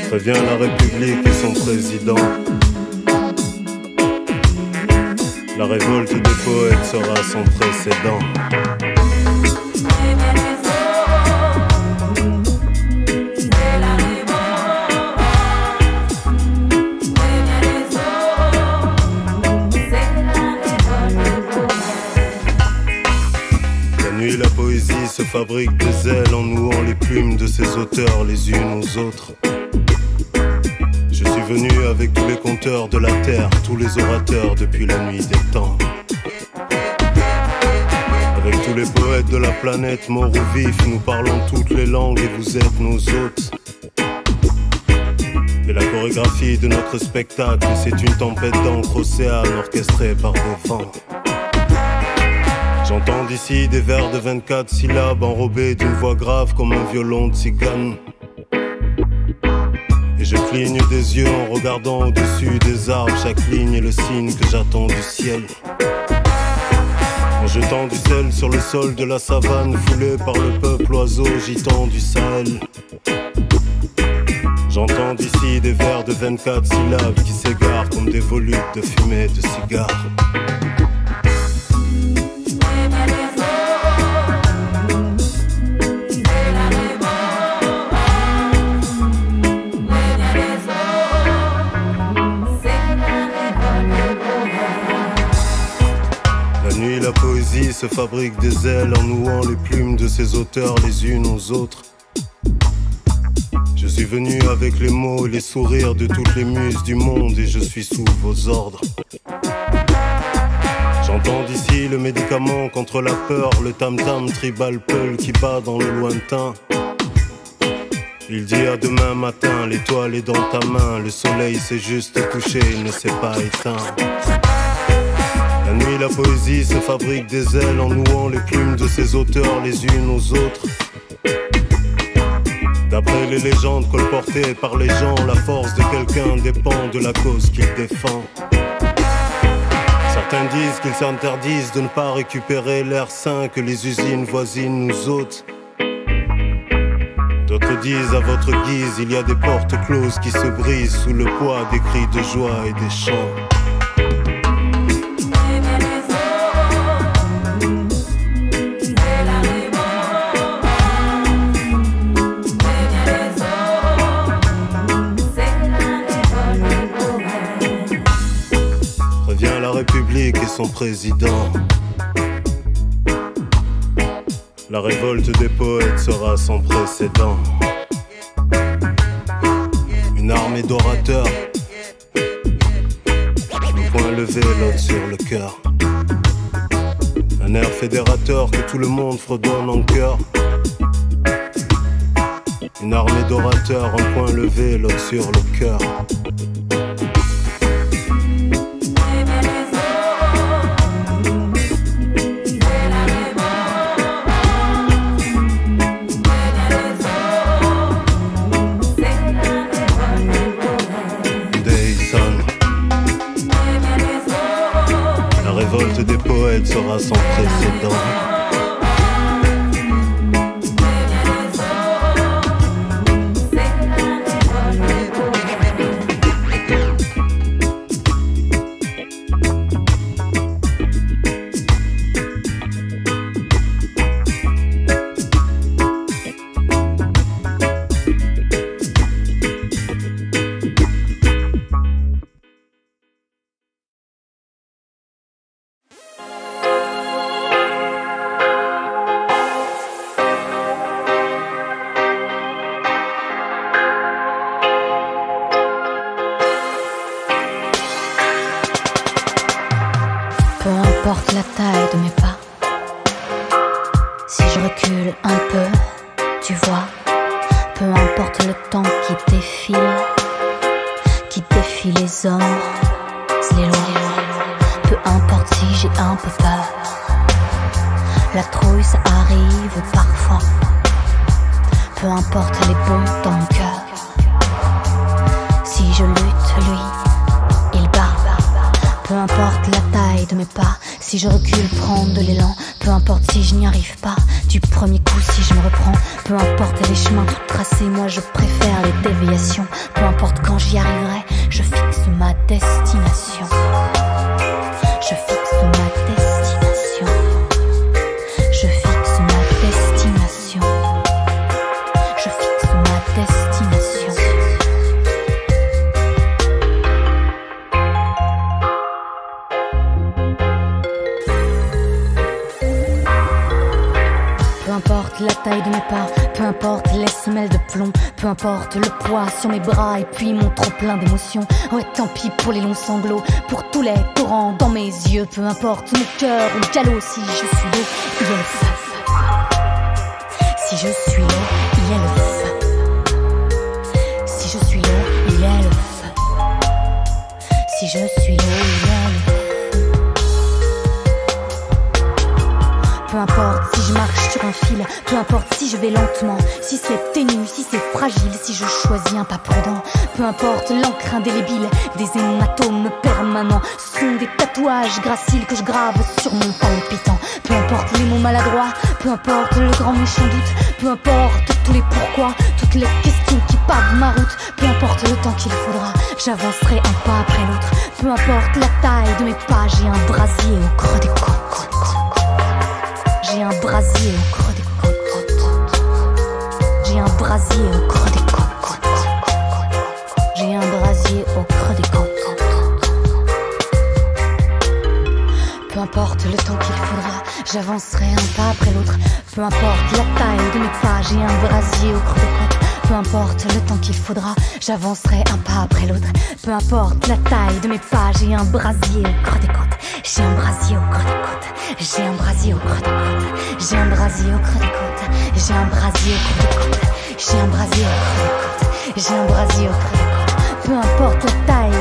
Prévient la République et son président. La révolte des poètes sera sans précédent. La nuit, la poésie se fabrique des ailes en nouant les plumes de ses auteurs les unes aux autres. Je suis venu avec tous les conteurs de la terre, tous les orateurs depuis la nuit des temps. Avec tous les poètes de la planète, morts ou vifs, nous parlons toutes les langues et vous êtes nos hôtes. Et la chorégraphie de notre spectacle, c'est une tempête d'encre océane orchestrée par des vents. J'entends d'ici des vers de 24 syllabes enrobés d'une voix grave comme un violon tzigane. Et je cligne des yeux en regardant au-dessus des arbres. Chaque ligne est le signe que j'attends du ciel. En jetant du sel sur le sol de la savane, foulé par le peuple oiseau gitan du Sahel. J'entends d'ici des vers de 24 syllabes qui s'égarent comme des volutes de fumée de cigares. La poésie se fabrique des ailes en nouant les plumes de ses auteurs les unes aux autres. Je suis venu avec les mots et les sourires de toutes les muses du monde et je suis sous vos ordres. J'entends d'ici le médicament contre la peur, le tam-tam tribal peul qui bat dans le lointain. Il dit à demain matin, l'étoile est dans ta main, le soleil s'est juste couché, il ne s'est pas éteint. La nuit, la poésie se fabrique des ailes en nouant les plumes de ses auteurs les unes aux autres. D'après les légendes colportées par les gens, la force de quelqu'un dépend de la cause qu'il défend. Certains disent qu'ils s'interdisent de ne pas récupérer l'air sain que les usines voisines nous ôtent. D'autres disent à votre guise, il y a des portes closes qui se brisent sous le poids des cris de joie et des chants. République et son président. La révolte des poètes sera sans précédent. Une armée d'orateurs, le poing levé, l'autre sur le cœur. Un air fédérateur que tout le monde fredonne en chœur. Une armée d'orateurs, un poing levé, l'autre sur le cœur. La révolte des poètes sera sans précédent. Peu importe la taille de mes pas, si je recule un peu, tu vois. Peu importe le temps qui défile les hommes, les lois. Peu importe si j'ai un peu peur, la trouille ça arrive parfois. Peu importe les bons dans mon cœur, si je lutte, lui, il bat. Peu importe la taille de mes pas, si je recule, prendre de l'élan. Peu importe si je n'y arrive pas, Du premier coup si je me reprends, peu importe les chemins tout tracés, moi je préfère les déviations. Peu importe quand j'y arriverai, je fixe ma destination. Je fixe ma destination. Je fixe ma destination. Je fixe ma destination. Peu importe la taille de mes pas, peu importe les semelles de plomb, peu importe le poids sur mes bras et puis mon trop plein d'émotions. Ouais, tant pis pour les longs sanglots, pour tous les torrents dans mes yeux. Peu importe mon cœur ou galop, si je suis l'eau, il y a le feu. Si je suis l'eau, il y a le feu. Si je suis l'eau, il y a le feu. Si je suis l'eau, il y a le feu. Peu importe si je marche sur un fil, peu importe si je vais lentement, si c'est ténu, si c'est fragile, si je choisis un pas prudent. Peu importe l'encre indélébile, des hématomes permanents, ce sont des tatouages graciles que je grave sur mon palpitant. Peu importe les mots maladroits, peu importe le grand méchant doute, peu importe tous les pourquoi, toutes les questions qui pavent ma route. Peu importe le temps qu'il faudra, j'avancerai un pas après l'autre. Peu importe la taille de mes pas, j'ai un brasier au creux des côtes. J'ai un brasier au creux des côtes. J'ai un brasier au creux des côtes. J'ai un brasier au creux des côtes. Peu importe le temps qu'il faudra, j'avancerai un pas après l'autre. Peu importe la taille de mes pas, j'ai un brasier au creux des côtes. Peu importe le temps qu'il faudra, j'avancerai un pas après l'autre. Peu importe la taille de mes pas, j'ai un brasier au creux des côtes. J'ai un brasier au creux des côtes. J'ai un brasier au creux des côtes. J'ai un brasier au creux des côtes. J'ai un brasier au creux des côtes. J'ai un brasier au creux des côtes. J'ai un brasier au creux des côtes. Peu importe la taille